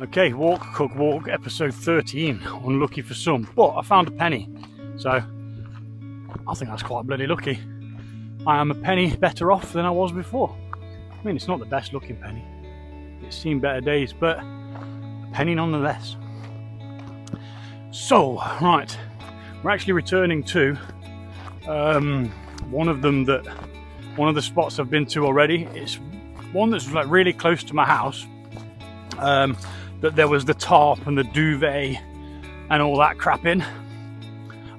Okay, walk, cook, walk, episode 13, unlucky for some, but I found a penny, so I think that's quite bloody lucky. I am a penny better off than I was before. I mean, it's not the best looking penny, it's seen better days, but a penny nonetheless. So, right, we're actually returning to one of the spots I've been to already. It's one that's like really close to my house. That there was the tarp and the duvet and all that crap in.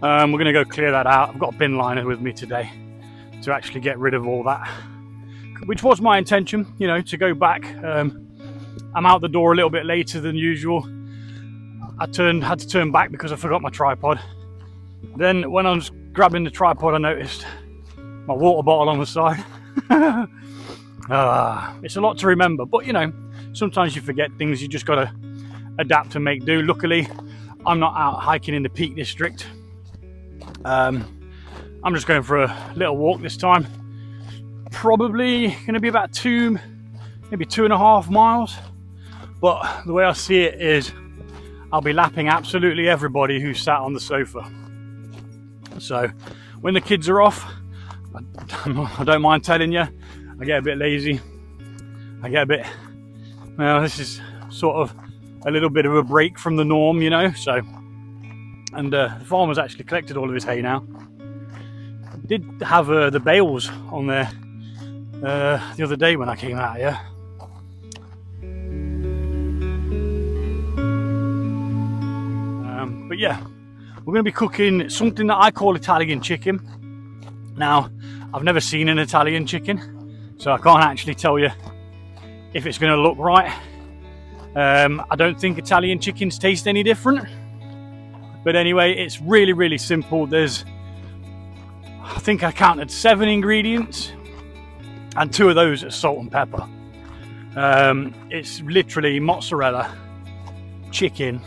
We're going to go clear that out. I've got a bin liner with me today to actually get rid of all that, which was my intention, you know, to go back. I'm out the door a little bit later than usual. I had to turn back because I forgot my tripod. Then when I was grabbing the tripod, I noticed my water bottle on the side. It's a lot to remember, but you know, sometimes you forget things. You just got to adapt and make do. Luckily, I'm not out hiking in the Peak District. I'm just going for a little walk this time. Probably going to be about maybe 2.5 miles. But the way I see it is I'll be lapping absolutely everybody who's sat on the sofa. So when the kids are off, I don't mind telling you, I get a bit lazy. Well, this is sort of a little bit of a break from the norm, you know. So, and the farmer's actually collected all of his hay now. Did have the bales on there the other day when I came out here. But yeah, we're going to be cooking something that I call Italian chicken. Now, I've never seen an Italian chicken, so I can't actually tell you if it's going to look right. I don't think Italian chickens taste any different. But anyway, it's really, really simple. I think I counted 7 ingredients, and 2 of those are salt and pepper. It's literally mozzarella, chicken,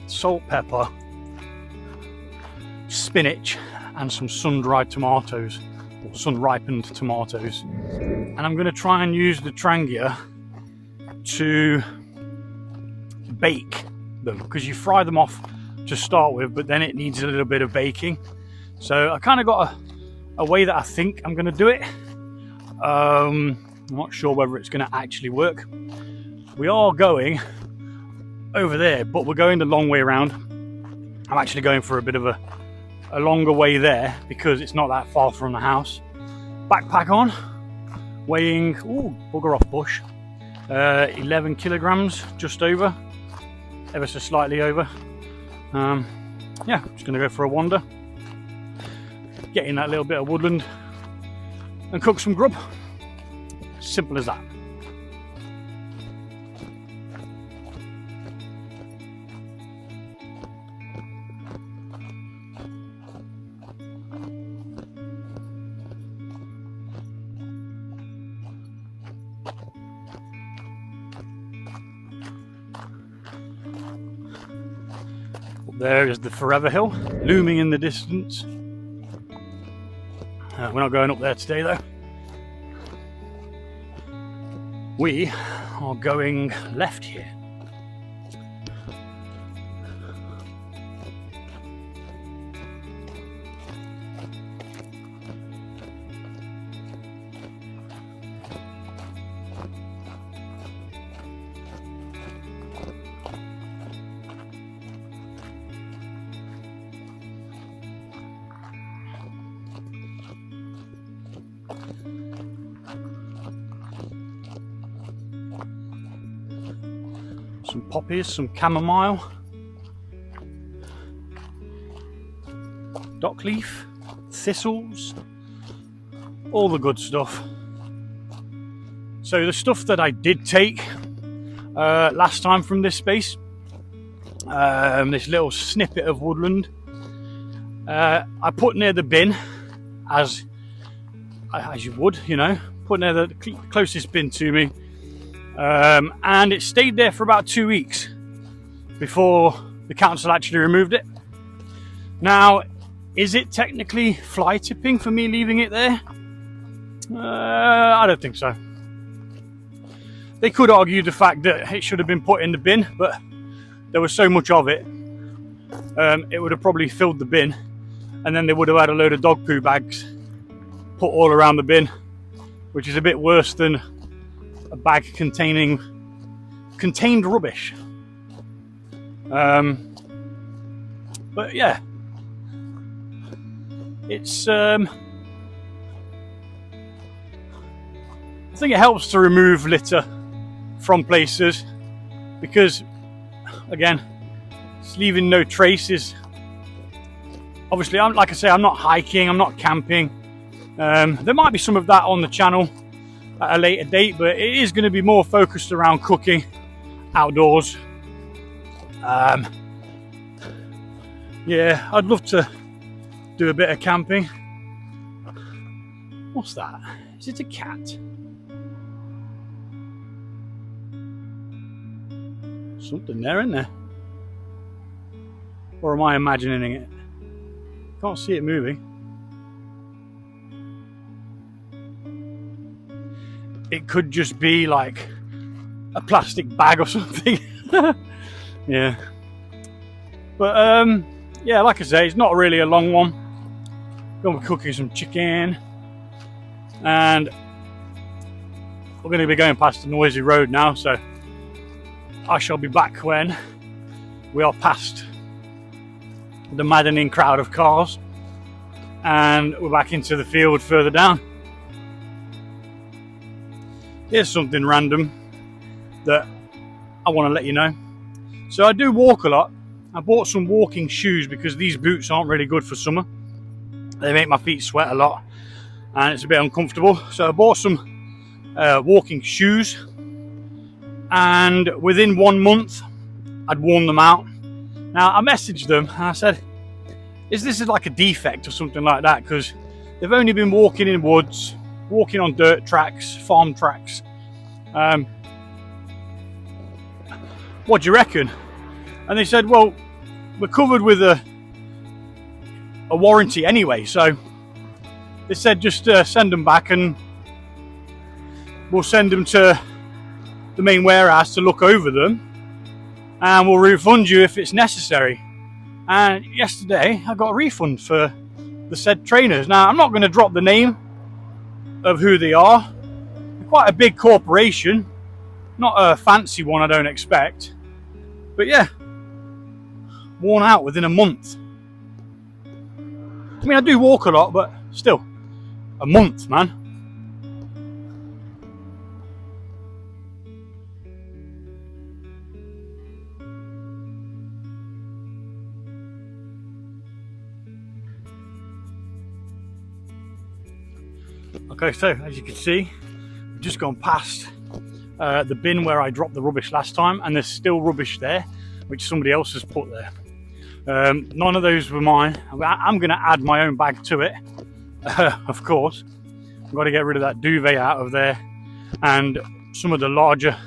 salt, pepper, spinach, and some sun-dried tomatoes, or sun-ripened tomatoes. And I'm going to try and use the Trangia to bake them, because you fry them off to start with, but then it needs a little bit of baking. So I kind of got a way that I think I'm going to do it. I'm not sure whether it's going to actually work. We are going over there, but we're going the long way around. I'm actually going for a bit of a longer way there because it's not that far from the house. Backpack on, weighing, bugger off bush, 11 kilograms, just over, ever so slightly over. Yeah, just going to go for a wander, get in that little bit of woodland and cook some grub. Simple as that. There is the Forever Hill, looming in the distance. We're not going up there today though. We are going left here. Some poppies, some chamomile, dock leaf, thistles, all the good stuff. So the stuff that I did take last time from this space, this little snippet of woodland, I put near the bin, as you would, you know, put near the closest bin to me. And it stayed there for about 2 weeks before the council actually removed it. Now, is it technically fly tipping for me leaving it there? I don't think so. They could argue the fact that it should have been put in the bin, but there was so much of it, it would have probably filled the bin, and then they would have had a load of dog poo bags put all around the bin, which is a bit worse than a bag contained rubbish. But yeah, it's I think it helps to remove litter from places, because again, it's leaving no traces. Obviously, like I say, I'm not hiking, I'm not camping. There might be some of that on the channel at a later date, but it is going to be more focused around cooking outdoors. Yeah, I'd love to do a bit of camping. What's that? Is it a cat? Something there, isn't there? Or am I imagining it? Can't see it moving. It could just be like a plastic bag or something. Yeah. But yeah, like I say, it's not really a long one. Gonna be cooking some chicken, and we're going to be going past a noisy road now, so I shall be back when we are past the maddening crowd of cars and we're back into the field further down. Here's something random that I want to let you know. So I do walk a lot. I bought some walking shoes because these boots aren't really good for summer. They make my feet sweat a lot and it's a bit uncomfortable. So I bought some walking shoes, and within 1 month I'd worn them out. Now I messaged them and I said, is this like a defect or something like that? Because they've only been walking in woods, walking on dirt tracks, farm tracks. What do you reckon? And they said, well, we're covered with a warranty anyway. So they said, just send them back and we'll send them to the main warehouse to look over them, and we'll refund you if it's necessary. And yesterday I got a refund for the said trainers. Now I'm not going to drop the name of who they are. They're quite a big corporation, not a fancy one, I don't expect. But yeah, worn out within a month. I mean, I do walk a lot, but still, a month, man. Okay, so as you can see, we've just gone past the bin where I dropped the rubbish last time, and there's still rubbish there, which somebody else has put there. None of those were mine. I'm going to add my own bag to it, of course. I've got to get rid of that duvet out of there, and some of the larger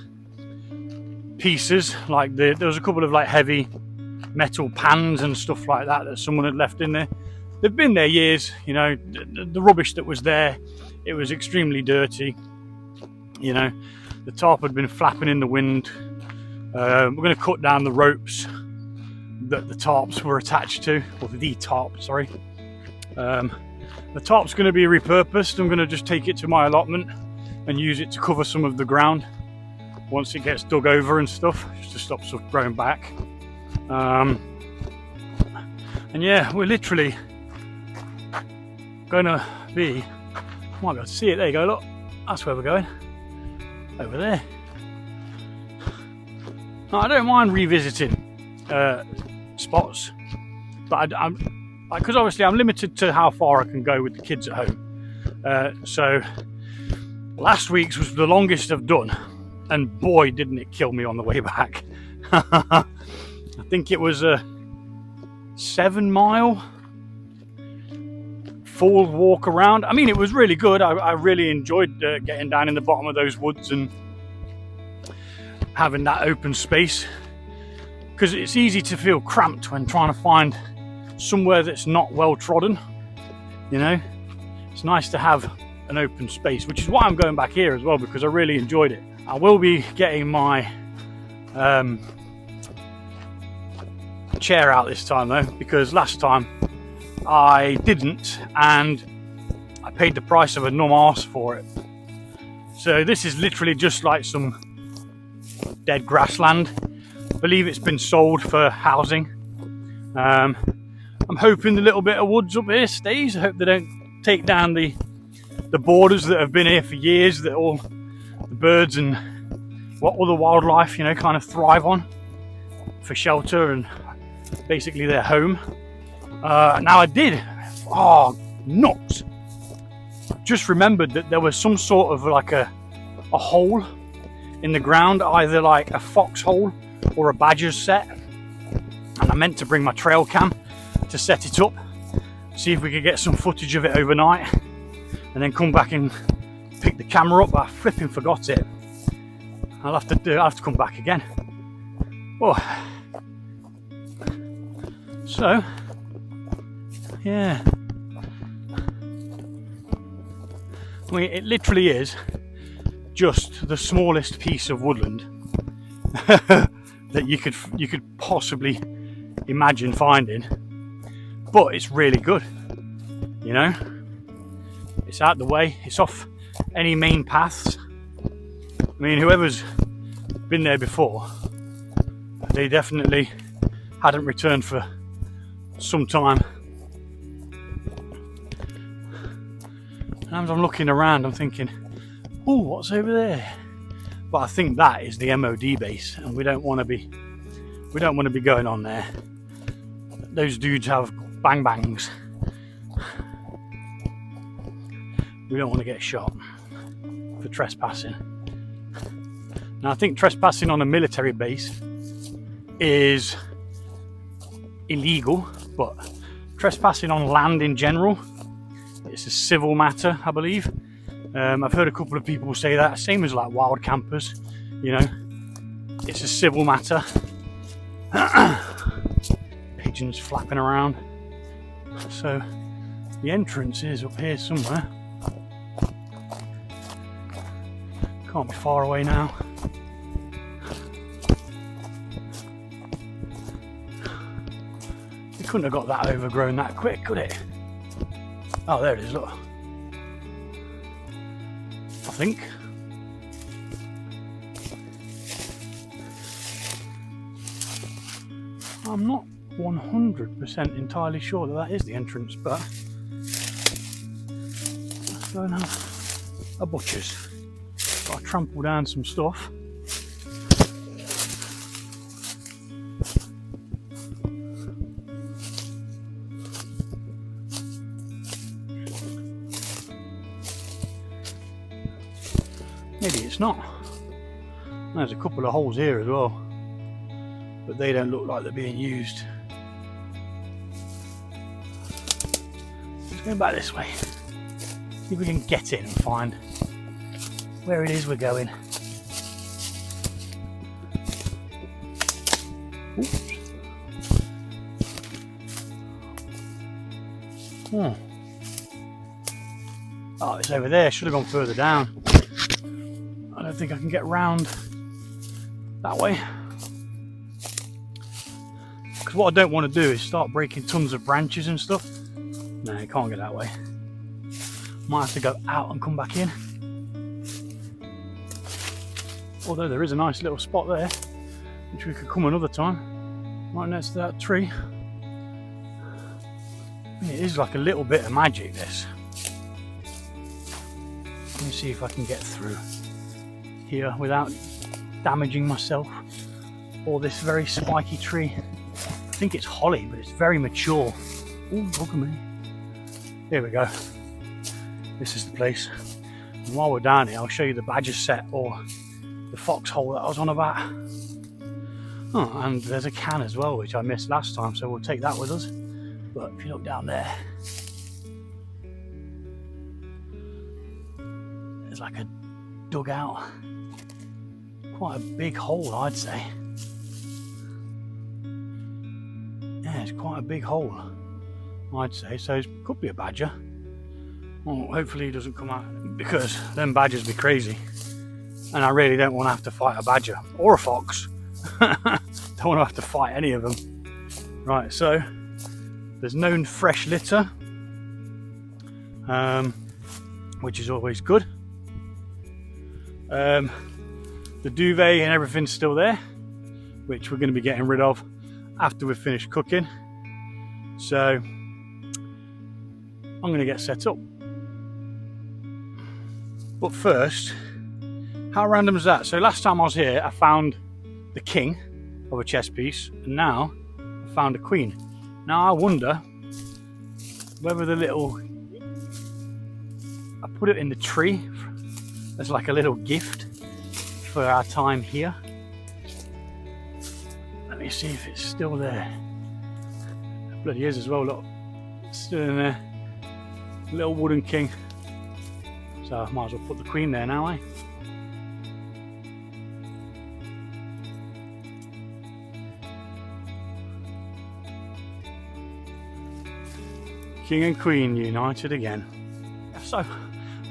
pieces, like there was a couple of like heavy metal pans and stuff like that that someone had left in there. They've been there years, you know. The rubbish that was there, it was extremely dirty, you know. The tarp had been flapping in the wind. We're going to cut down the ropes that the tarps were attached to, or the tarp, sorry. The tarp's going to be repurposed. I'm going to just take it to my allotment and use it to cover some of the ground once it gets dug over and stuff, just to stop stuff growing back. And yeah, we're literally going to be, oh my god, see it, there you go, look, that's where we're going, over there. Now, I don't mind revisiting spots, but because obviously I'm limited to how far I can go with the kids at home. So last week's was the longest I've done, and boy didn't it kill me on the way back. I think it was a 7 mile full walk around. I mean, it was really good. I really enjoyed getting down in the bottom of those woods and having that open space, because it's easy to feel cramped when trying to find somewhere that's not well trodden, you know. It's nice to have an open space, which is why I'm going back here as well, because I really enjoyed it. I will be getting my chair out this time though, because last time I didn't, and I paid the price of a numb arse for it. So this is literally just like some dead grassland. I believe it's been sold for housing. I'm hoping the little bit of woods up here stays. I hope they don't take down the borders that have been here for years, that all the birds and what other wildlife, you know, kind of thrive on for shelter and basically their home. Now I did, nuts, just remembered that there was some sort of like a hole in the ground, either like a foxhole or a badger's set, and I meant to bring my trail cam to set it up, see if we could get some footage of it overnight, and then come back and pick the camera up. I flipping forgot it. I'll have to come back again. Oh, so yeah, I mean, it literally is just the smallest piece of woodland that you could possibly imagine finding, but it's really good, you know. It's out the way, it's off any main paths. I mean, whoever's been there before, they definitely hadn't returned for some time. And as I'm looking around, I'm thinking, oh, what's over there? But I think that is the MOD base, and we don't want to be going on there. Those dudes have bang bangs. We don't want to get shot for trespassing. Now, I think trespassing on a military base is illegal, but trespassing on land in general, it's a civil matter, I believe. I've heard a couple of people say that, same as like wild campers, you know, it's a civil matter. Pigeons flapping around. So the entrance is up here somewhere. Can't be far away now. You couldn't have got that overgrown that quick, could it? Oh, there it is, look. I think. I'm not 100% entirely sure that is the entrance, but let's go and have a butcher's. Got to trample down some stuff. Maybe it's not. There's a couple of holes here as well, but they don't look like they're being used. Let's go back this way. See if we can get in and find where it is we're going. Oops. Oh, it's over there. Should have gone further down. I don't think I can get round that way. Because what I don't want to do is start breaking tons of branches and stuff. No, you can't get that way. Might have to go out and come back in. Although there is a nice little spot there, which we could come another time, right next to that tree. It is like a little bit of magic, this. Let me see if I can get through here without damaging myself or this very spiky tree. I think it's holly, but it's very mature. Oh, look at me. Here we go. This is the place. And while we're down here, I'll show you the badger set, or the foxhole that I was on about. Oh, and there's a can as well, which I missed last time, so we'll take that with us. But if you look down there, there's like a dugout. Quite a big hole, I'd say. Yeah, it's quite a big hole, I'd say. So it could be a badger. Well, hopefully he doesn't come out, because them badgers be crazy. And I really don't want to have to fight a badger or a fox. Don't want to have to fight any of them. Right, so there's no fresh litter, which is always good. The duvet and everything's still there, which we're going to be getting rid of after we've finished cooking. So I'm going to get set up. But first, how random is that? So last time I was here, I found the king of a chess piece, and now I found a queen. Now I wonder whether the little, I put it in the tree as like a little gift for our time here. Let me see if it's still there. It bloody is as well, look. It's still in there. Little wooden king. So I might as well put the queen there now, eh? King and queen united again. So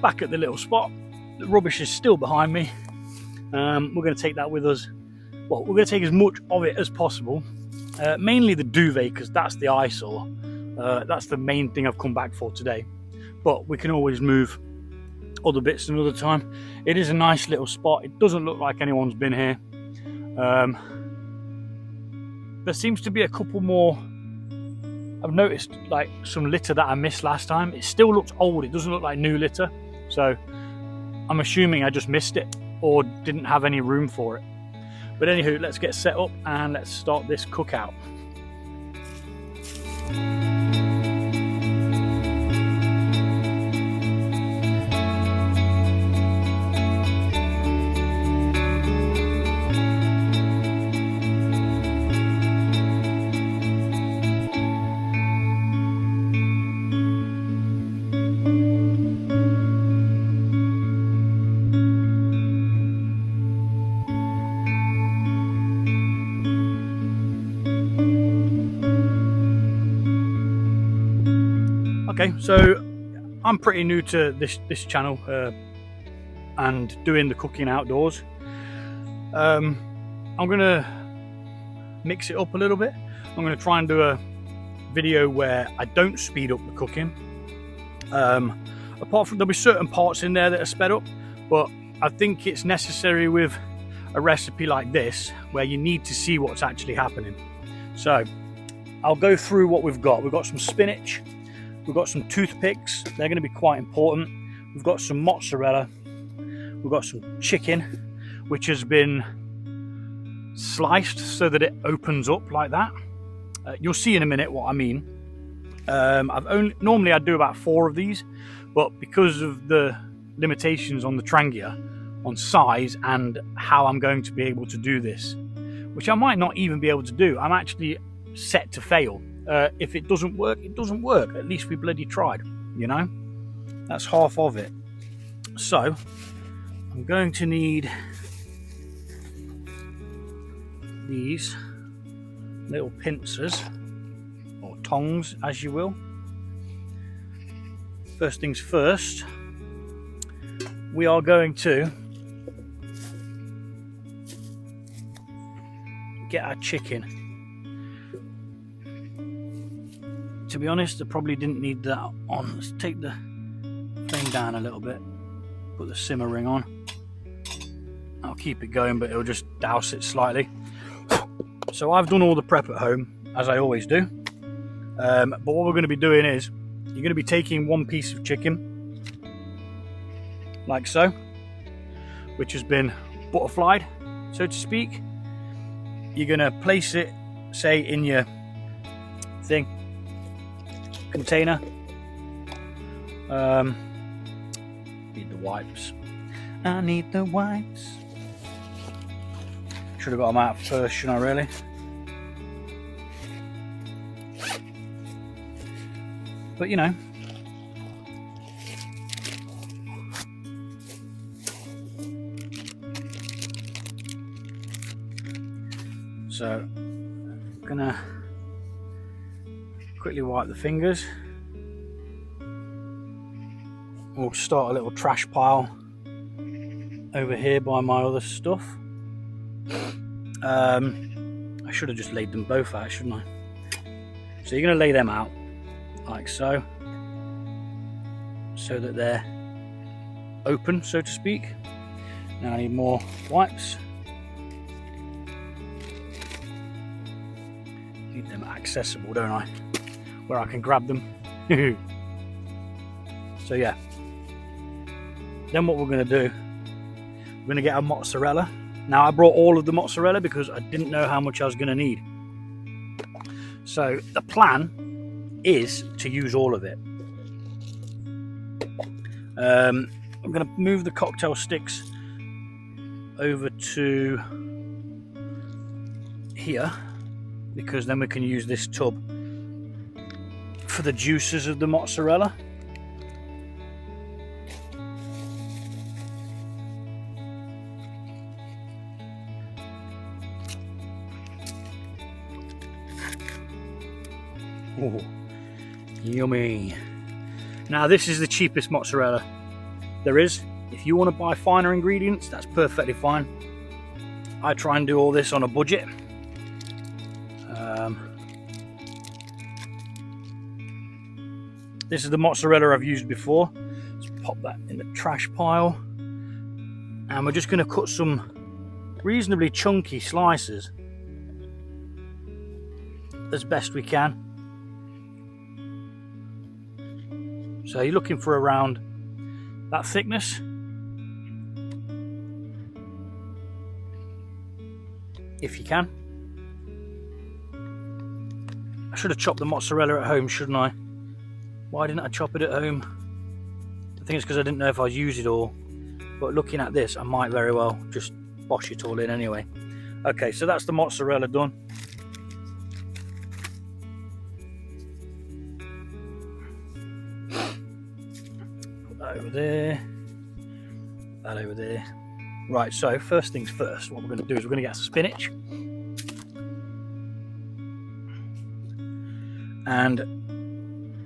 back at the little spot, the rubbish is still behind me. We're going to take that with us. Well, we're going to take as much of it as possible. Mainly the duvet, because that's the eyesore. That's the main thing I've come back for today. But we can always move other bits another time. It is a nice little spot. It doesn't look like anyone's been here. There seems to be a couple more. I've noticed like some litter that I missed last time. It still looks old. It doesn't look like new litter. So I'm assuming I just missed it or didn't have any room for it. But anywho, let's get set up and let's start this cookout. Okay, so I'm pretty new to this channel and doing the cooking outdoors. I'm gonna mix it up a little bit. I'm gonna try and do a video where I don't speed up the cooking. Apart from, there'll be certain parts in there that are sped up, but I think it's necessary with a recipe like this where you need to see what's actually happening. So I'll go through what we've got. We've got some spinach. We've got some toothpicks, they're going to be quite important. We've got some mozzarella. We've got some chicken, which has been sliced so that it opens up like that. You'll see in a minute what I mean. Normally I'd do about 4 of these, but because of the limitations on the Trangia, on size and how I'm going to be able to do this, which I might not even be able to do, I'm actually set to fail. If it doesn't work, it doesn't work. At least we bloody tried, you know? That's half of it. So, I'm going to need these little pincers, or tongs, as you will. First things first, we are going to get our chicken. To be honest, I probably didn't need that on. Let's take the flame down a little bit, put the simmer ring on. I'll keep it going, but it'll just douse it slightly. So I've done all the prep at home, as I always do. But what we're going to be doing is, you're going to be taking one piece of chicken, like so, which has been butterflied, so to speak. You're going to place it, say, in your thing, container. Need the wipes. I need the wipes. Should have got them out first, shouldn't I, really? But you know. So, I'm gonna quickly wipe the fingers. We'll start a little trash pile over here by my other stuff. I should have just laid them both out, shouldn't I? So you're going to lay them out like so, so that they're open, so to speak. Now I need more wipes. Need them accessible, don't I? Where I can grab them. So yeah. Then what we're going to do, we're going to get our mozzarella. Now I brought all of the mozzarella because I didn't know how much I was going to need. So the plan is to use all of it. I'm going to move the cocktail sticks over to here, because then we can use this tub for the juices of the mozzarella. Oh, yummy. Now this is the cheapest mozzarella there is. If you want to buy finer ingredients, that's perfectly fine. I try and do all this on a budget. This is the mozzarella I've used before. Let's pop that in the trash pile. And we're just going to cut some reasonably chunky slices as best we can. So you're looking for around that thickness. If you can. I should have chopped the mozzarella at home, shouldn't I? Why didn't I chop it at home? I think it's because I didn't know if I'd use it all. But looking at this, I might very well just bosh it all in anyway. Okay, so that's the mozzarella done. Put that over there. That over there. Right, so first things first, what we're going to do is we're going to get some spinach. And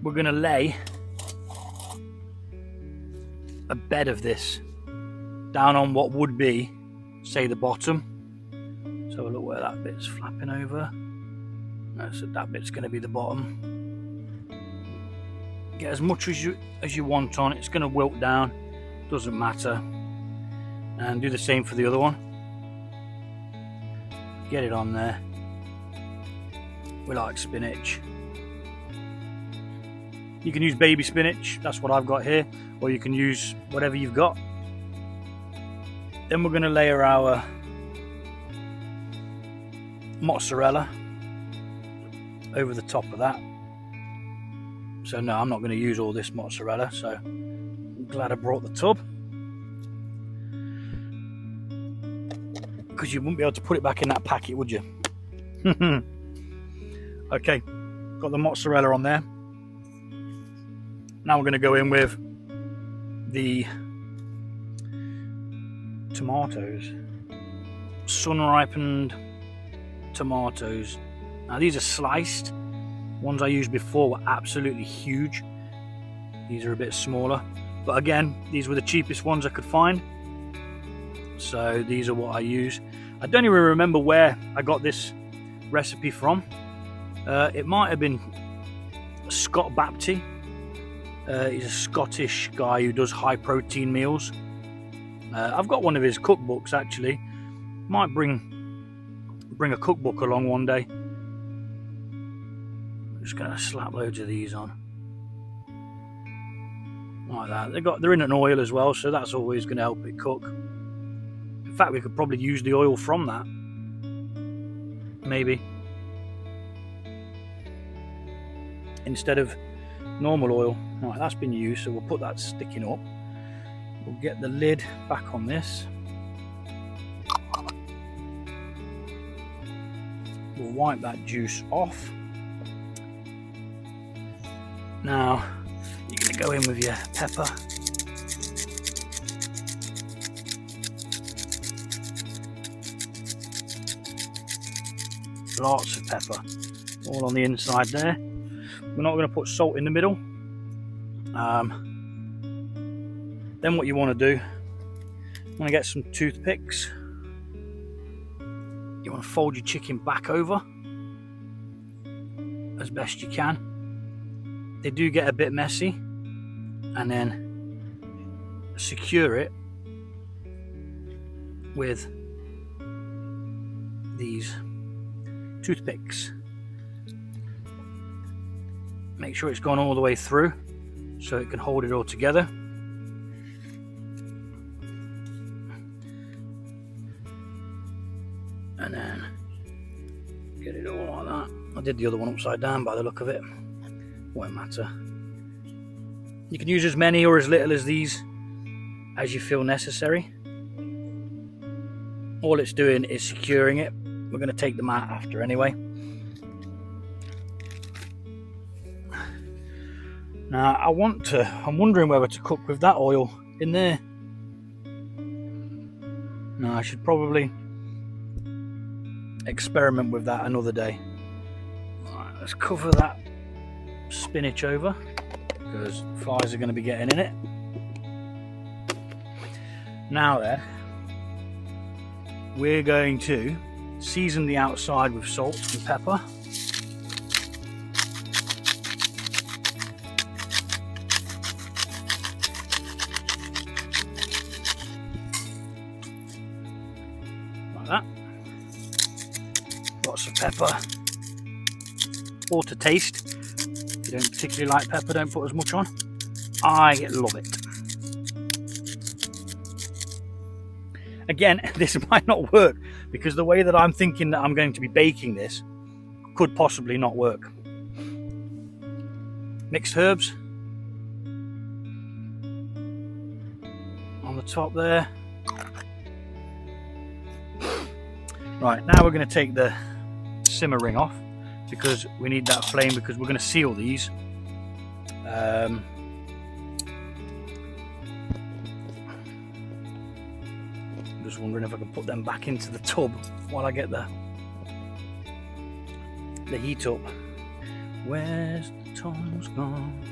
we're going to lay a bed of this down on what would be, say, the bottom. So look where that bit's flapping over. No, so that bit's going to be the bottom. Get as much as you want on. It's going to wilt down. Doesn't matter. And do the same for the other one. Get it on there. We like spinach. You can use baby spinach, that's what I've got here, or you can use whatever you've got. Then we're going to layer our mozzarella over the top of that. So no, I'm not going to use all this mozzarella, so I'm glad I brought the tub. Because you wouldn't be able to put it back in that packet, would you? Okay, got the mozzarella on there. Now we're going to go in with the tomatoes, sun-ripened tomatoes. Now these are sliced. Ones I used before were absolutely huge. These are a bit smaller, but again, these were the cheapest ones I could find. So these are what I use. I don't even remember where I got this recipe from. It might have been Scott Bapty. He's a Scottish guy who does high protein meals. I've got one of his cookbooks actually. Might bring a cookbook along one day. I'm just gonna slap loads of these on. Like that. They're in an oil as well, so that's always gonna help it cook. In fact, we could probably use the oil from that. Maybe. Instead of normal oil. Right, that's been used, so we'll put that sticking up. We'll get the lid back on this. We'll wipe that juice off. Now you're going to go in with your pepper. Lots of pepper, all on the inside there. We're not going to put salt in the middle. Then what you want to do, you want to get some toothpicks. You want to fold your chicken back over as best you can. They do get a bit messy, and then secure it with these toothpicks. Make sure it's gone all the way through so it can hold it all together. And then get it all like that. I did the other one upside down by the look of it. Won't matter. You can use as many or as little as these as you feel necessary. All it's doing is securing it. We're going to take them out after anyway. Now I'm wondering whether to cook with that oil in there. No, I should probably experiment with that another day. Right, let's cover that spinach over because flies are going to be getting in it. Now then, we're going to season the outside with salt and pepper. Like that. Lots of pepper. All to taste. If you don't particularly like pepper, don't put as much on. I love it. Again, this might not work because the way that I'm thinking that I'm going to be baking this could possibly not work. Mixed herbs on the top there. Right, now we're going to take the simmer ring off because we need that flame because we're going to seal these. Just wondering if I can put them back into the tub while I get the heat up. Where's the tongs gone?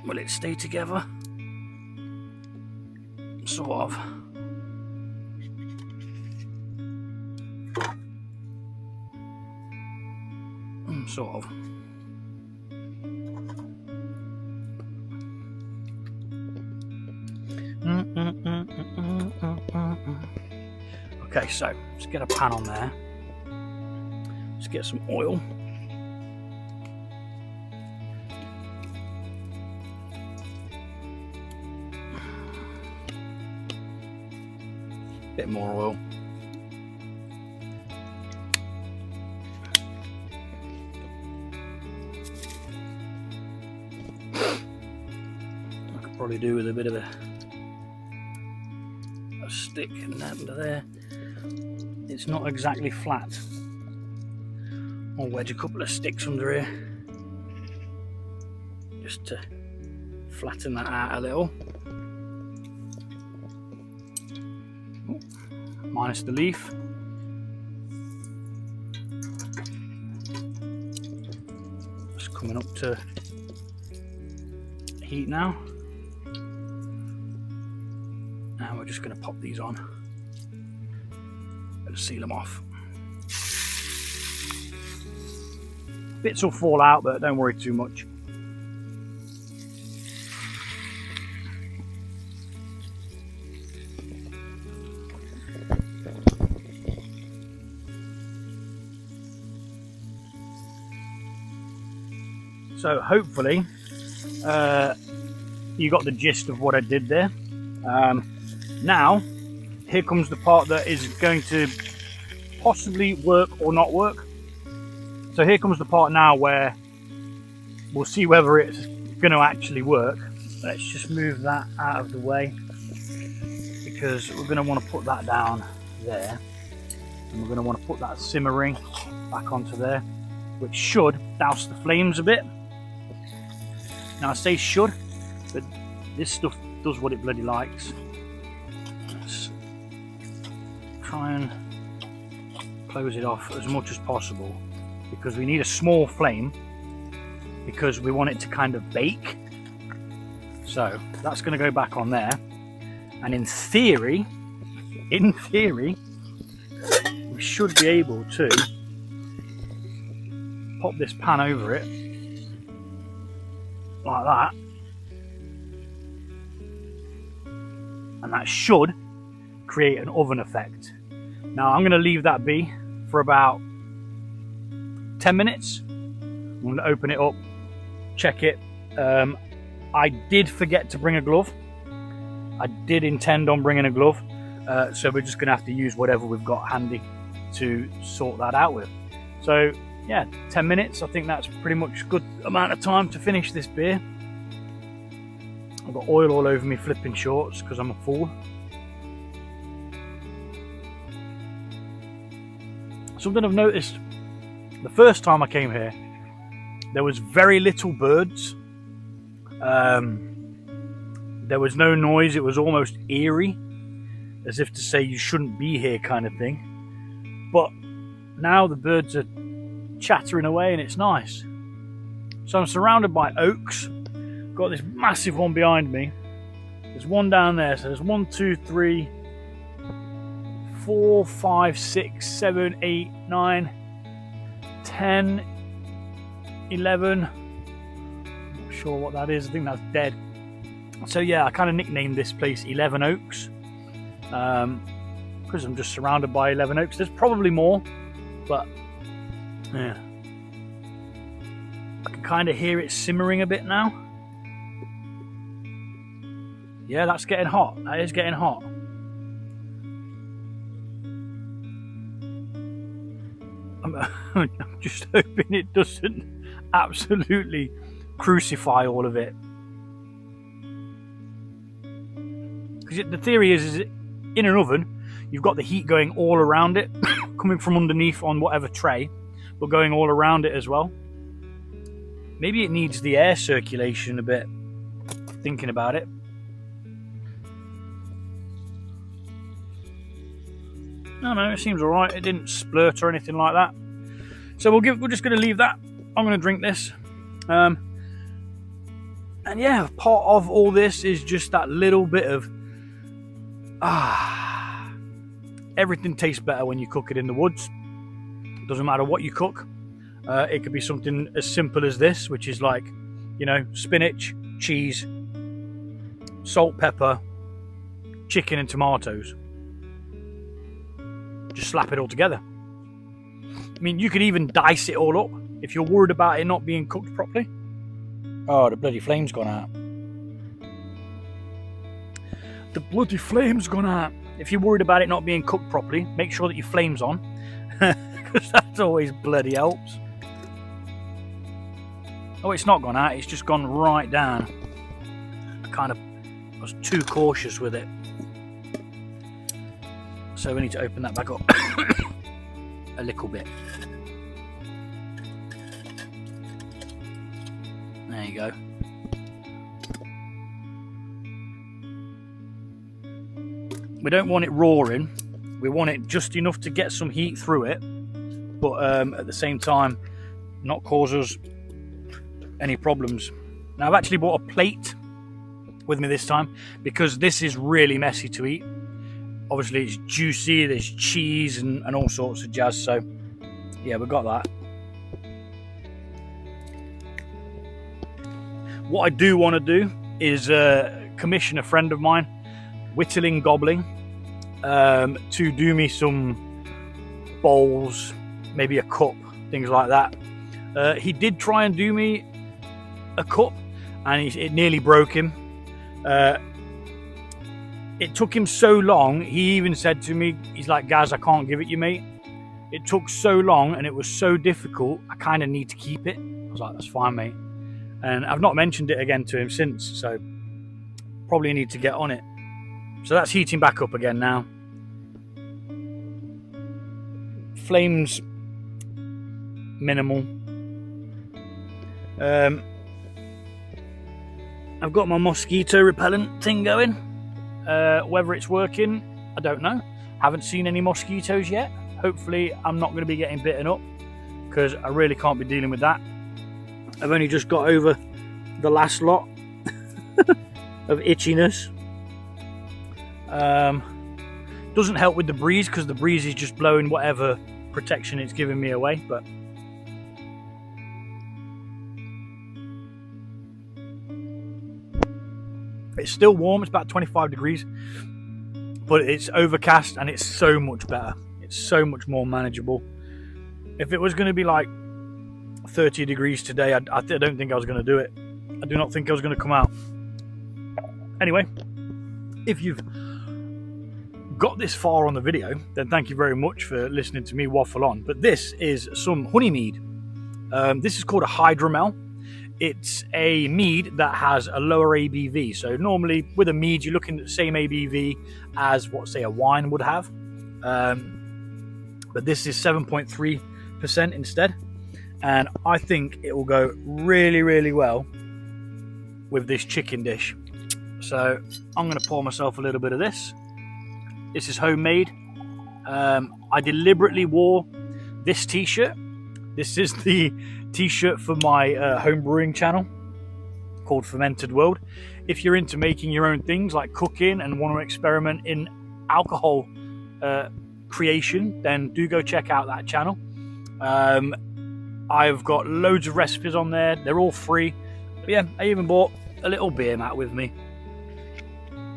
Will it stay together? Sort of. Sort of. Okay, so let's get a pan on there. Let's get some oil. Bit more oil. I could probably do with a bit of a stick and under there. It's not exactly flat. I'll wedge a couple of sticks under here just to flatten that out a little. Oh, minus the leaf. It's coming up to heat now. Now we're just going to pop these on and seal them off. Bits will fall out, but don't worry too much. So hopefully you got the gist of what I did there. Now here comes the part that is going to possibly work or not work. So here comes the part now where we'll see whether it's going to actually work. Let's just move that out of the way because we're going to want to put that down there, and we're going to want to put that simmering back onto there, which should douse the flames a bit. Now I say should, but this stuff does what it bloody likes. Let's try and close it off as much as possible because we need a small flame because we want it to kind of bake. So that's going to go back on there, and in theory we should be able to pop this pan over it like that, and that should create an oven effect. Now I'm going to leave that be for about 10 minutes. I'm going to open it up, check it. I did forget to bring a glove. I did intend on bringing a glove, so we're just going to have to use whatever we've got handy to sort that out with. So yeah, 10 minutes, I think that's pretty much a good amount of time to finish this beer. I've got oil all over me flipping shorts because I'm a fool. Something I've noticed, the first time I came here, there was very little birds. There was no noise. It was almost eerie, as if to say you shouldn't be here kind of thing. But now the birds are chattering away and it's nice. So I'm surrounded by oaks. Got this massive one behind me. There's one down there. So there's 1, 2, 3, 4, 5, 6, 7, 8, 9, 10, 11. I'm not sure what that is. I think that's dead. So yeah, I kind of nicknamed this place 11 Oaks because I'm just surrounded by 11 oaks. There's probably more, but yeah, I can kind of hear it simmering a bit now. Yeah, that's getting hot. That is getting hot. I'm just hoping it doesn't absolutely crucify all of it. Because the theory is in an oven, you've got the heat going all around it, coming from underneath on whatever tray, but going all around it as well. Maybe it needs the air circulation a bit, thinking about it. No, it seems alright. It didn't splurt or anything like that. So we're just going to leave that. I'm going to drink this. And yeah, part of all this is just that little bit of everything tastes better when you cook it in the woods. Doesn't matter what you cook. It could be something as simple as this, which is like, spinach, cheese, salt, pepper, chicken and tomatoes. Just slap it all together. I mean, you could even dice it all up if you're worried about it not being cooked properly. Oh, the bloody flame's gone out. The bloody flame's gone out. If you're worried about it not being cooked properly, make sure that your flame's on, because that always bloody helps. Oh, it's not gone out, it's just gone right down. I was too cautious with it. So we need to open that back up a little bit. There you go. We don't want it roaring. We want it just enough to get some heat through it, but at the same time not cause us any problems. Now I've actually bought a plate with me this time because this is really messy to eat. Obviously it's juicy, there's cheese and all sorts of jazz, so yeah, we've got that. What I do want to do is commission a friend of mine, Whittling Gobbling, to do me some bowls, maybe a cup, things like that. He did try and do me a cup and it nearly broke him. It took him so long, he even said to me, he's like, Gaz, I can't give it you, mate. It took so long and it was so difficult, I kind of need to keep it. I was like, that's fine, mate. And I've not mentioned it again to him since, so probably need to get on it. So that's heating back up again now. Flames minimal. I've got my mosquito repellent thing going. Whether it's working, I don't know. Haven't seen any mosquitoes yet. Hopefully I'm not going to be getting bitten up, because I really can't be dealing with that. I've only just got over the last lot of itchiness. Doesn't help with the breeze, because the breeze is just blowing whatever protection it's giving me away, but It's still warm, it's about 25 degrees, but it's overcast and it's so much better. It's so much more manageable. If it was going to be like 30 degrees today, I don't think I was going to do it. I do not think I was going to come out. Anyway, if you've got this far on the video, then thank you very much for listening to me waffle on. But this is some honey mead. This is called a hydromel. It's a mead that has a lower ABV. So normally with a mead, you're looking at the same ABV as what, say, a wine would have. But this is 7.3% instead. And I think it will go really, really well with this chicken dish. So I'm going to pour myself a little bit of this. This is homemade. I deliberately wore this t-shirt. This is the t-shirt for my home brewing channel called Fermented World. If you're into making your own things like cooking and want to experiment in alcohol creation, then do go check out that channel. I've got loads of recipes on there. They're all free. But yeah, I even bought a little beer mat with me.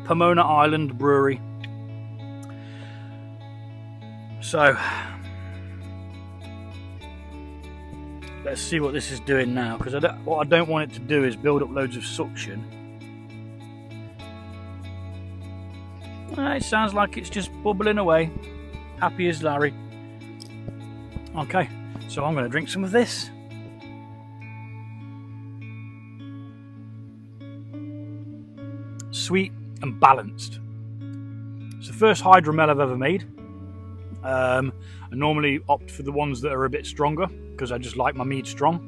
Pomona Island Brewery. So let's see what this is doing now, because what I don't want it to do is build up loads of suction. It sounds like it's just bubbling away. Happy as Larry. Okay, so I'm going to drink some of this. Sweet and balanced. It's the first hydromel I've ever made. I normally opt for the ones that are a bit stronger because I just like my mead strong.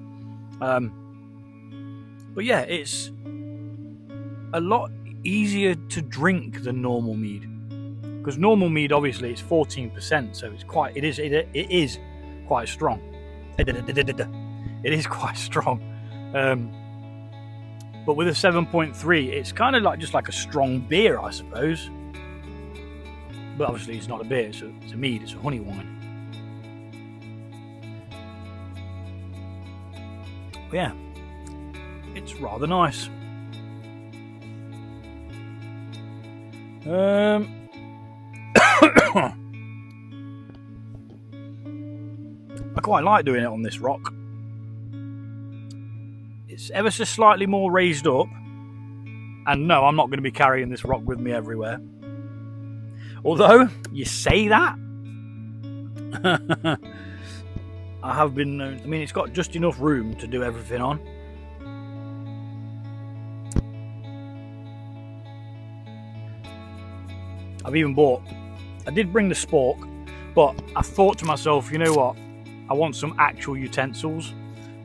But yeah, it's a lot easier to drink than normal mead, because normal mead obviously it's 14%, so it is quite strong. It is quite strong. But with a 7.3, it's kind of like just like a strong beer, I suppose. But obviously it's not a beer, it's a mead, it's a honey wine. But yeah, it's rather nice. I quite like doing it on this rock. It's ever so slightly more raised up. And no, I'm not going to be carrying this rock with me everywhere. Although, you say that. I have been known, I mean, it's got just enough room to do everything on. I've even I did bring the spork, but I thought to myself, you know what? I want some actual utensils.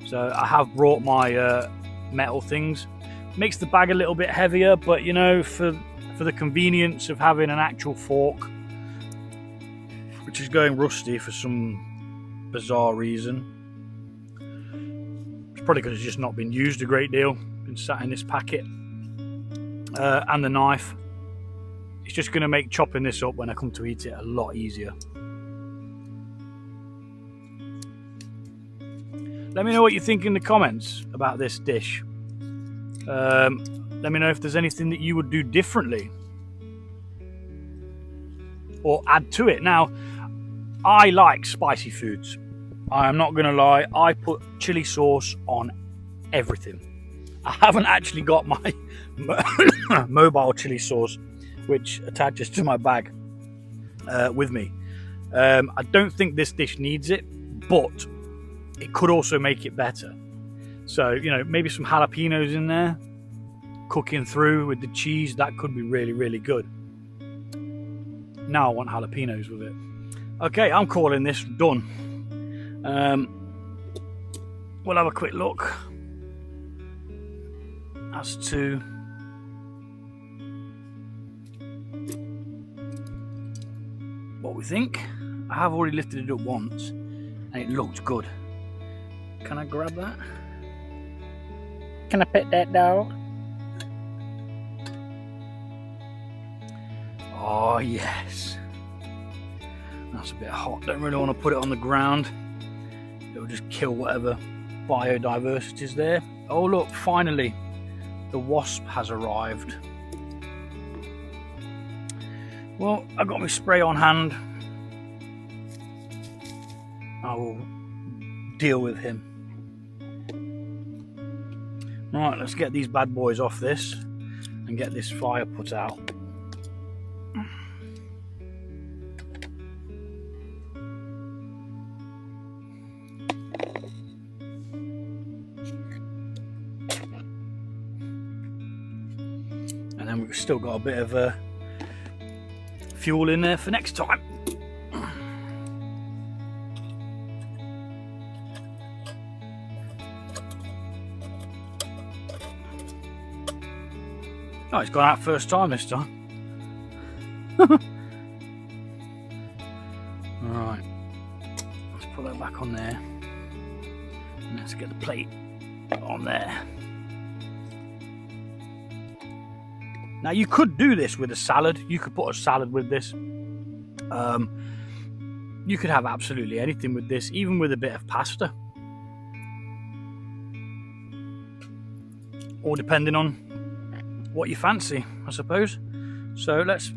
So I have brought my metal things. Makes the bag a little bit heavier, but you know, for the convenience of having an actual fork, which is going rusty for some bizarre reason. It's probably because it's just not been used a great deal, been sat in this packet. And the knife, it's just going to make chopping this up when I come to eat it a lot easier. Let me know what you think in the comments about this dish. Let me know if there's anything that you would do differently or add to it. Now, I like spicy foods. I am not going to lie. I put chili sauce on everything. I haven't actually got my mobile chili sauce, which attaches to my bag, with me. I don't think this dish needs it, but it could also make it better. So, you know, maybe some jalapenos in there, cooking through with the cheese, that could be really, really good. Now I want jalapenos with it. Okay, I'm calling this done. We'll have a quick look as to what we think. I have already lifted it up once and it looked good. Can I grab that? Can I pet that dog? Oh yes. That's a bit hot. Don't really want to put it on the ground. It will just kill whatever biodiversity is there. Oh look, finally the wasp has arrived. Well, I've got my spray on hand. I will deal with him. Right, let's get these bad boys off this and get this fire put out. And then we've still got a bit of fuel in there for next time. Oh, it's gone out first time this time. Alright, let's put that back on there. And let's get the plate on there. Now you could do this with a salad. You could put a salad with this. You could have absolutely anything with this, even with a bit of pasta. Or depending on what you fancy, I suppose. So let's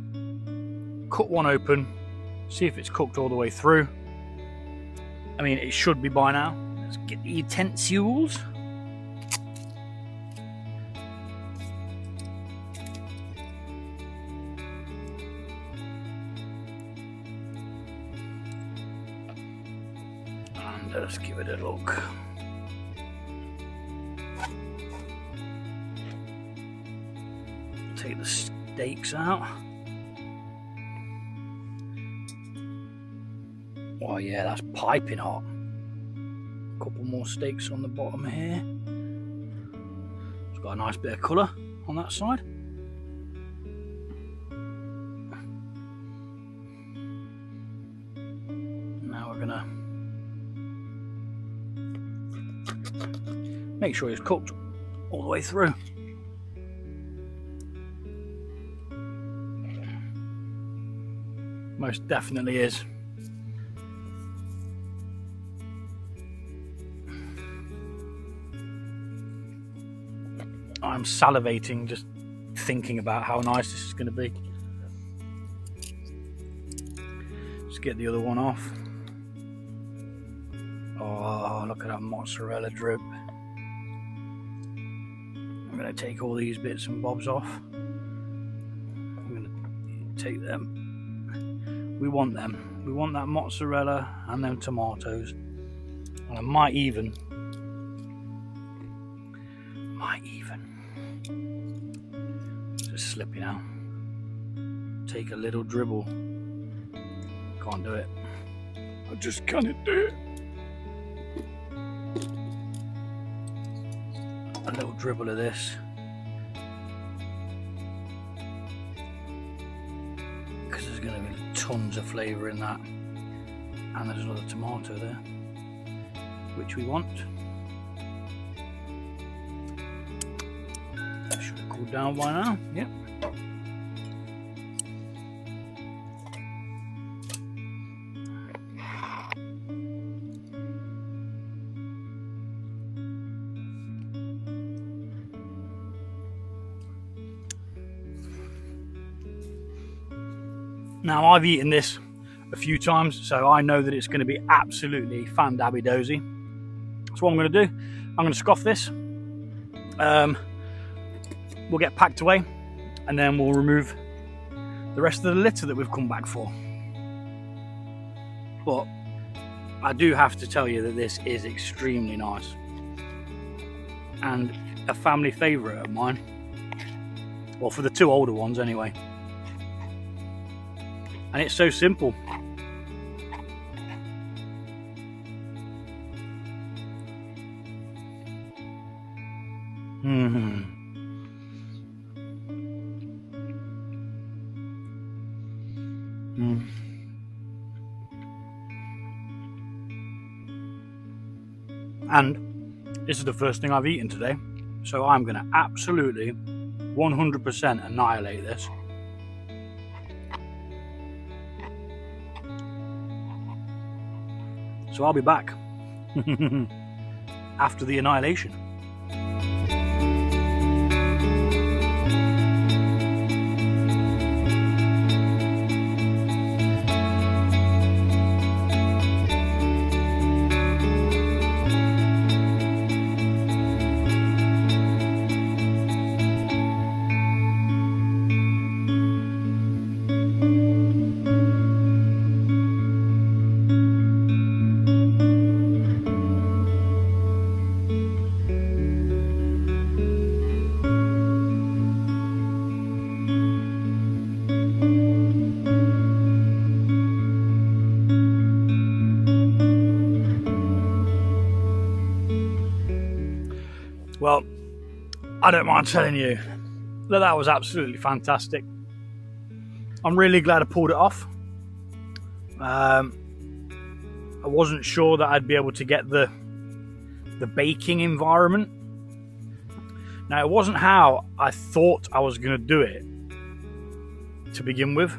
cut one open, see if it's cooked all the way through. I mean, it should be by now. Let's get the utensils. And let's give it a look. Take the steaks out. Oh yeah, that's piping hot. A couple more steaks on the bottom here. It's got a nice bit of colour on that side. Now we're gonna make sure it's cooked all the way through. Most definitely is. I'm salivating just thinking about how nice this is going to be. Let's get the other one off. Oh, look at that mozzarella drip. I'm going to take all these bits and bobs off. I'm going to take them. We want them. We want that mozzarella and them tomatoes. And I might even just slipping out. Take a little dribble. Can't do it. I just can't do it. A little dribble of this. Because there's going to be tons of flavour in that. And there's another tomato there, which we want. Should have cooled down by now. Yep. Now I've eaten this a few times, so I know that it's going to be absolutely fan-dabby-dozy. So what I'm going to do, I'm going to scoff this. We'll get packed away, and then we'll remove the rest of the litter that we've come back for. But I do have to tell you that this is extremely nice and a family favourite of mine. Well, for the two older ones anyway. And it's so simple. And this is the first thing I've eaten today, so I'm going to absolutely 100% annihilate this. So I'll be back after the annihilation. Well, I don't mind telling you that that was absolutely fantastic. I'm really glad I pulled it off. I wasn't sure that I'd be able to get the baking environment. Now, it wasn't how I thought I was going to do it to begin with.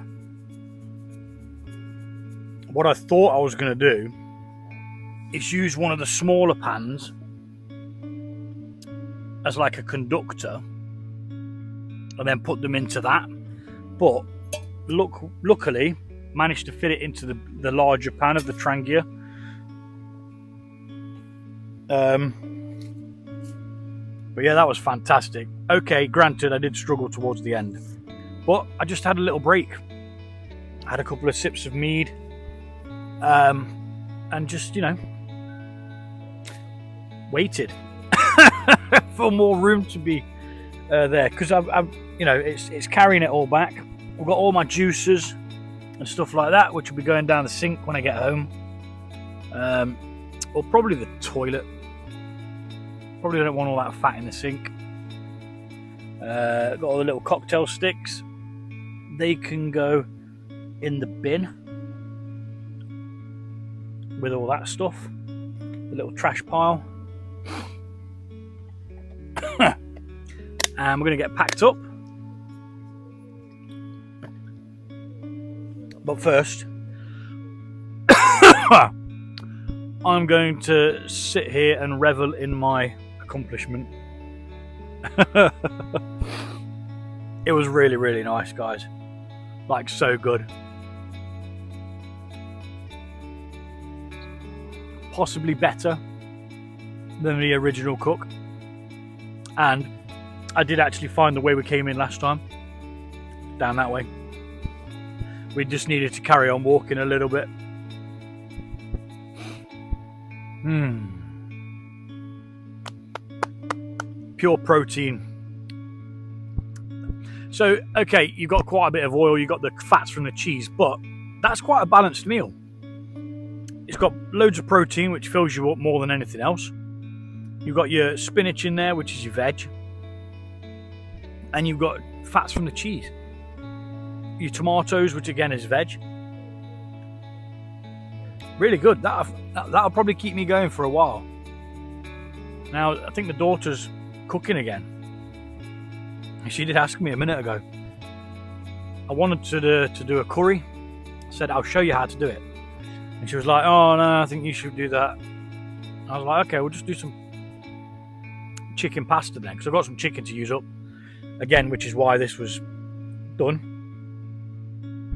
What I thought I was going to do is use one of the smaller pans as like a conductor and then put them into that. But luckily managed to fit it into the larger pan of the Trangia. But yeah, that was fantastic. Okay, granted, I did struggle towards the end, but I just had a little break. I had a couple of sips of mead, and just, you know, waited for more room to be there, because I've you know, it's carrying it all back. I've got all my juices and stuff like that, which will be going down the sink when I get home, or probably the toilet. Probably don't want all that fat in the sink. Got all the little cocktail sticks. They can go in the bin with all that stuff. The little trash pile. And we're going to get packed up. But first, I'm going to sit here and revel in my accomplishment. It was really, really nice, guys. Like, so good. Possibly better than the original cook. And I did actually find the way we came in last time. Down that way. We just needed to carry on walking a little bit. Pure protein. So, okay, you've got quite a bit of oil, you've got the fats from the cheese, but that's quite a balanced meal. It's got loads of protein, which fills you up more than anything else. You've got your spinach in there, which is your veg. And you've got fats from the cheese. Your tomatoes, which again is veg. Really good. That'll probably keep me going for a while. Now, I think the daughter's cooking again. She did ask me a minute ago. I wanted to do a curry. I said, I'll show you how to do it. And she was like, oh no, I think you should do that. I was like, okay, we'll just do some chicken pasta then, because I've got some chicken to use up. Again, which is why this was done.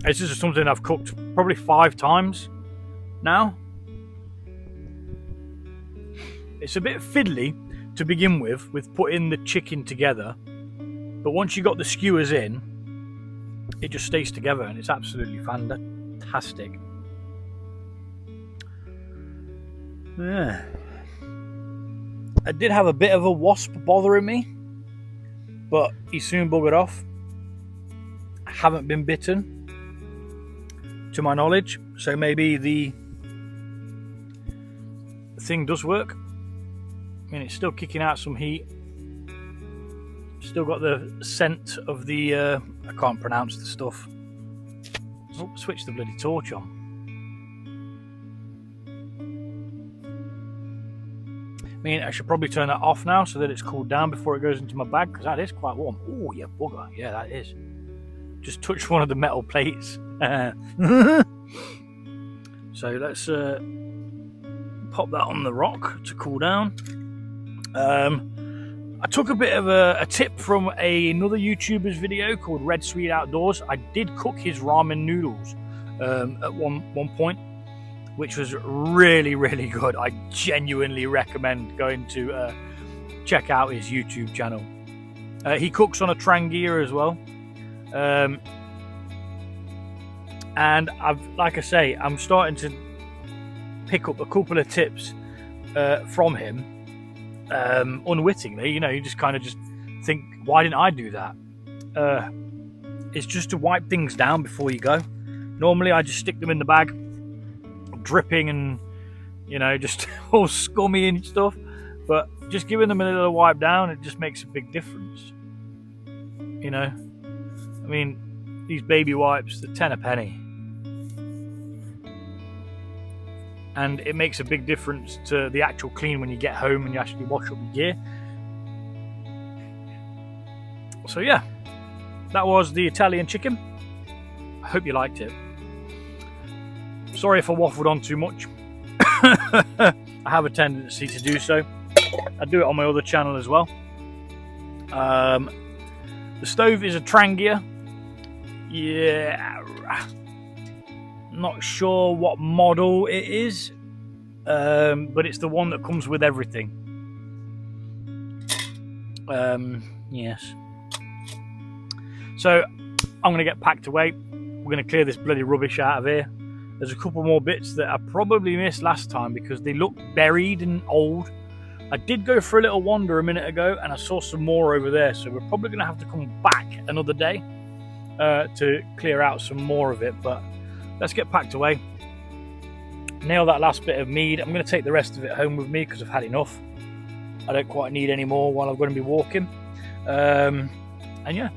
This is something I've cooked probably 5 times now. It's a bit fiddly to begin with putting the chicken together, but once you got the skewers in, it just stays together and it's absolutely fantastic. Yeah. I did have a bit of a wasp bothering me, but he soon buggered off. I haven't been bitten, to my knowledge, so maybe the thing does work. I mean, it's still kicking out some heat. Still got the scent of the I can't pronounce the stuff. Oh, switch the bloody torch on. I mean, I should probably turn that off now so that it's cooled down before it goes into my bag, because that is quite warm. Oh, yeah, bugger. Yeah, that is. Just touched one of the metal plates. So let's pop that on the rock to cool down. I took a bit of a tip from another YouTuber's video called Red Sweet Outdoors. I did cook his ramen noodles at one point, which was really, really good. I genuinely recommend going to check out his YouTube channel. He cooks on a Trangia as well. And like I say, I'm starting to pick up a couple of tips from him. Unwittingly, you know, you just kind of just think, why didn't I do that? It's just to wipe things down before you go. Normally I just stick them in the bag, dripping and, you know, just all scummy and stuff but just giving them a little wipe down, it just makes a big difference. You know, I mean, these baby wipes, they're 10 a penny, and it makes a big difference to the actual clean when you get home and you actually wash up your gear. So yeah, that was the Italian chicken. I hope you liked it. Sorry if I waffled on too much. I have a tendency to do so. I do it on my other channel as well. The stove is a Trangia. Yeah, not sure what model it is, but it's the one that comes with everything. Yes. So I'm going to get packed away. We're going to clear this bloody rubbish out of here. There's a couple more bits that I probably missed last time because they look buried and old. I did go for a little wander a minute ago and I saw some more over there, so we're probably going to have to come back another day to clear out some more of it. But let's get packed away. Nail that last bit of mead. I'm going to take the rest of it home with me because I've had enough. I don't quite need any more while I'm going to be walking. And yeah.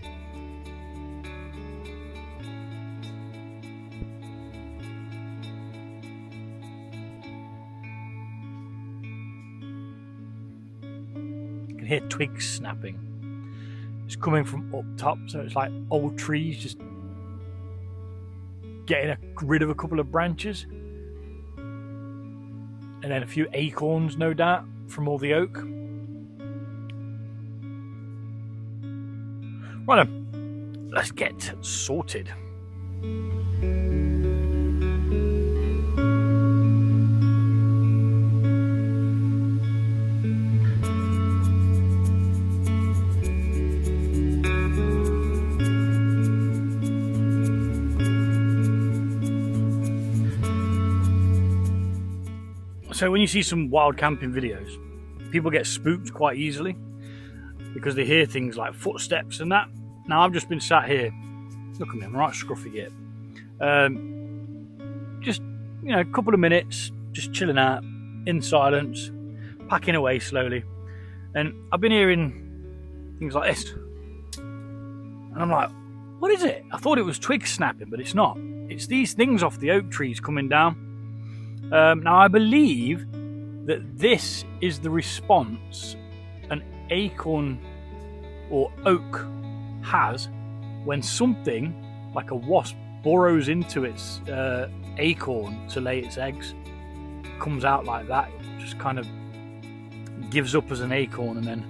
Hear twigs snapping. It's coming from up top, so it's like old trees just getting rid of a couple of branches, and then a few acorns, no doubt, from all the oak. Right then, let's get sorted. So when you see some wild camping videos, people get spooked quite easily because they hear things like footsteps and that. Now I've just been sat here, look at me, I'm right scruffy yet. Just, you know, a couple of minutes, just chilling out in silence, packing away slowly. And I've been hearing things like this. And I'm like, what is it? I thought it was twigs snapping, but it's not. It's these things off the oak trees coming down. Now I believe that this is the response an acorn or oak has when something like a wasp burrows into its acorn to lay its eggs. Comes out like that, just kind of gives up as an acorn and then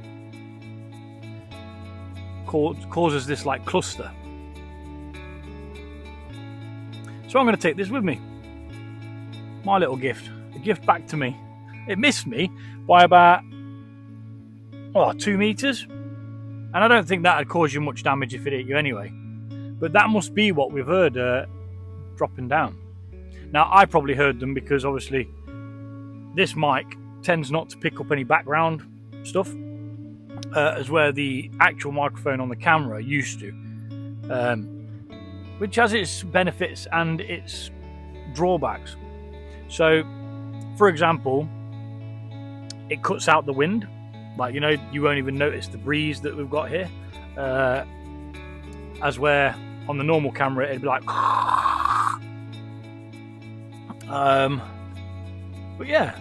causes this like cluster. So I'm going to take this with me. My little gift, a gift back to me. It missed me by about 2 meters, and I don't think that would cause you much damage if it hit you anyway, but that must be what we've heard dropping down. Now I probably heard them because obviously this mic tends not to pick up any background stuff, as where the actual microphone on the camera used to, which has its benefits and its drawbacks. So, for example, it cuts out the wind. Like, you know, you won't even notice the breeze that we've got here. As where on the normal camera, it'd be like... but yeah,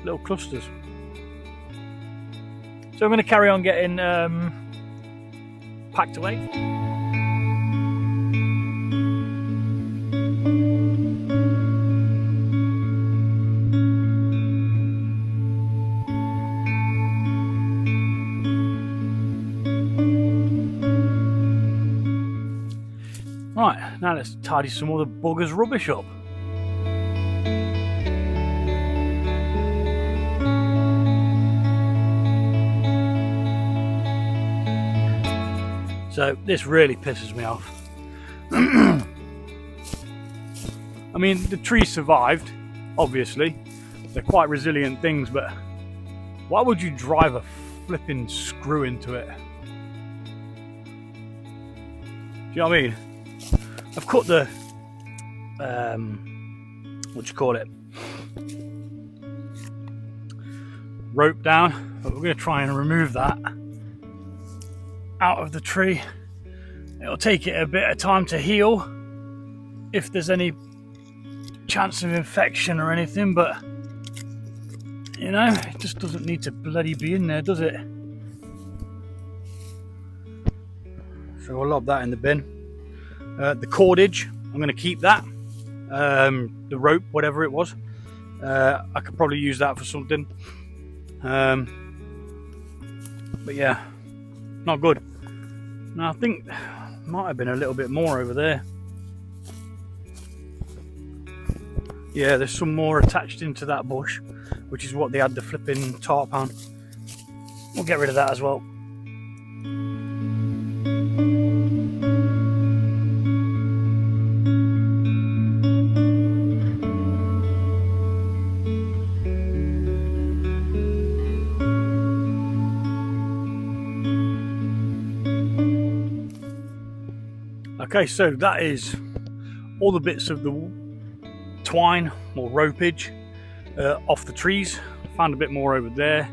little clusters. So I'm going to carry on getting packed away. Right, now let's tidy some other buggers' rubbish up. So this really pisses me off. I mean, the tree survived, obviously. They're quite resilient things, but why would you drive a flipping screw into it? Do you know what I mean? I've cut the, rope down, but we're going to try and remove that out of the tree. It'll take it a bit of time to heal if there's any chance of infection or anything, but you know, it just doesn't need to bloody be in there, does it? So we'll lob that in the bin. The cordage, I'm going to keep that. The rope, whatever it was, I could probably use that for something. But yeah, not good. Now I think might have been a little bit more over there. Yeah, there's some more attached into that bush, which is what they had the flipping tarp on. We'll get rid of that as well. Okay, so that is all the bits of the twine or ropage off the trees. Found a bit more over there.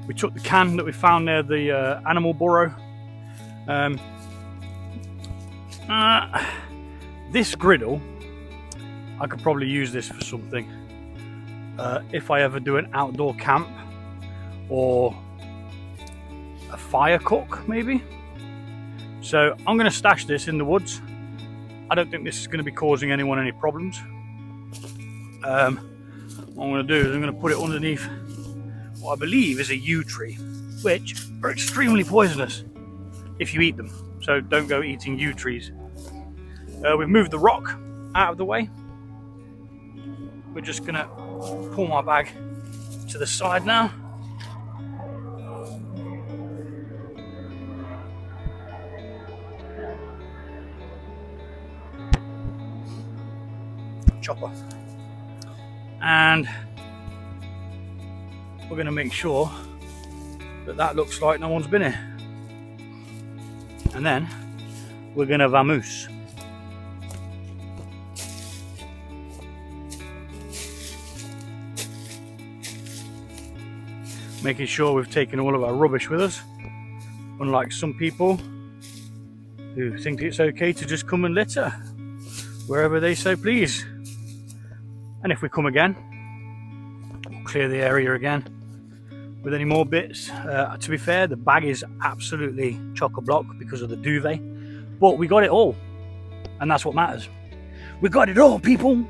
We took the can that we found near the animal burrow. This griddle, I could probably use this for something. If I ever do an outdoor camp or a fire cook, maybe. So I'm going to stash this in the woods. I don't think this is going to be causing anyone any problems. What I'm going to do is I'm going to put it underneath what I believe is a yew tree, which are extremely poisonous if you eat them. So don't go eating yew trees. We've moved the rock out of the way. We're just going to pull my bag to the side now. Chopper, and we're going to make sure that that looks like no one's been here, and then we're going to vamoose. Making sure we've taken all of our rubbish with us, unlike some people who think it's okay to just come and litter wherever they so please. And if we come again, we'll clear the area again with any more bits. To be fair, the bag is absolutely chock-a-block because of the duvet, but we got it all, and that's what matters. We got it all, people.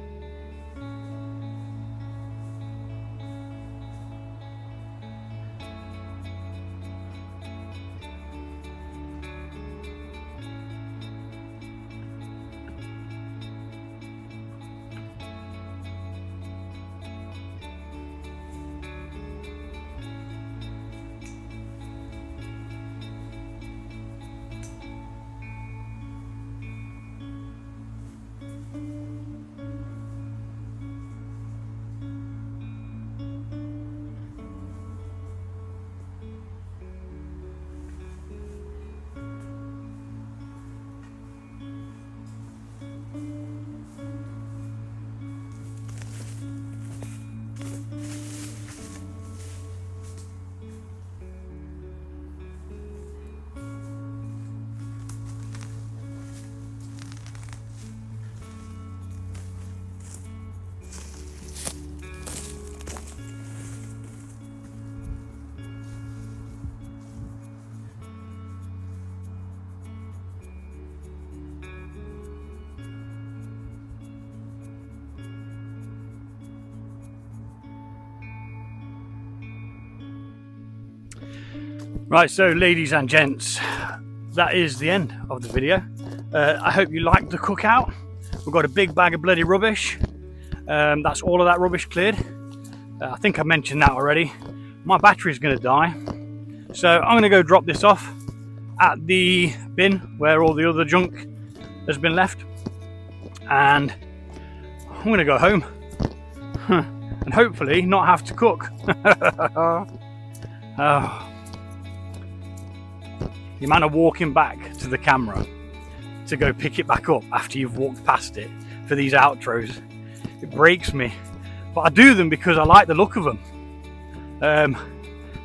Right, so ladies and gents, that is the end of the video. I hope you liked the cookout. We've got a big bag of bloody rubbish. That's all of that rubbish cleared. I think I mentioned that already. My battery's going to die, so I'm going to go drop this off at the bin where all the other junk has been left, and I'm going to go home and hopefully not have to cook. Oh. The amount of walking back to the camera to go pick it back up after you've walked past it for these outros, it breaks me. But I do them because I like the look of them.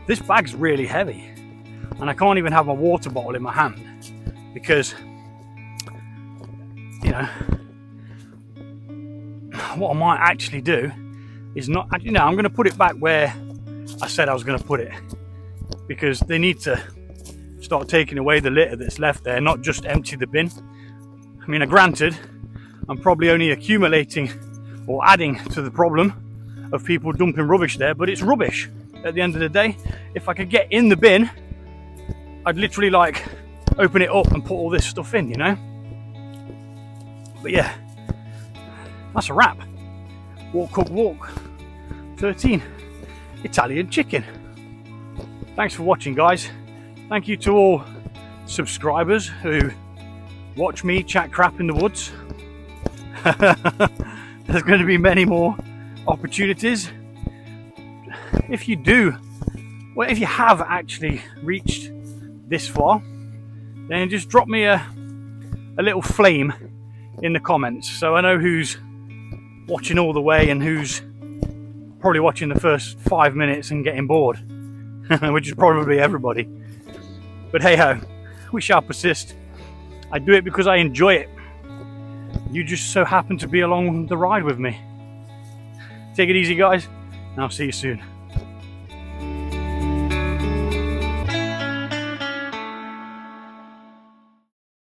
This bag's really heavy, and I can't even have my water bottle in my hand because, you know, what I might actually do is not, you know, I'm going to put it back where I said I was going to put it, because they need to start taking away the litter that's left there, not just empty the bin. I mean, granted, I'm probably only accumulating or adding to the problem of people dumping rubbish there, but it's rubbish at the end of the day. If I could get in the bin, I'd literally like open it up and put all this stuff in, you know. But yeah, that's a wrap. Walk, cook, walk 13 Italian chicken. Thanks for watching, guys. Thank you to all subscribers who watch me chat crap in the woods. There's going to be many more opportunities. If you do, well, if you have actually reached this far, then just drop me a little flame in the comments so I know who's watching all the way and who's probably watching the first 5 minutes and getting bored, which is probably everybody. But hey ho, we shall persist. I do it because I enjoy it. You just so happen to be along the ride with me. Take it easy, guys, and I'll see you soon.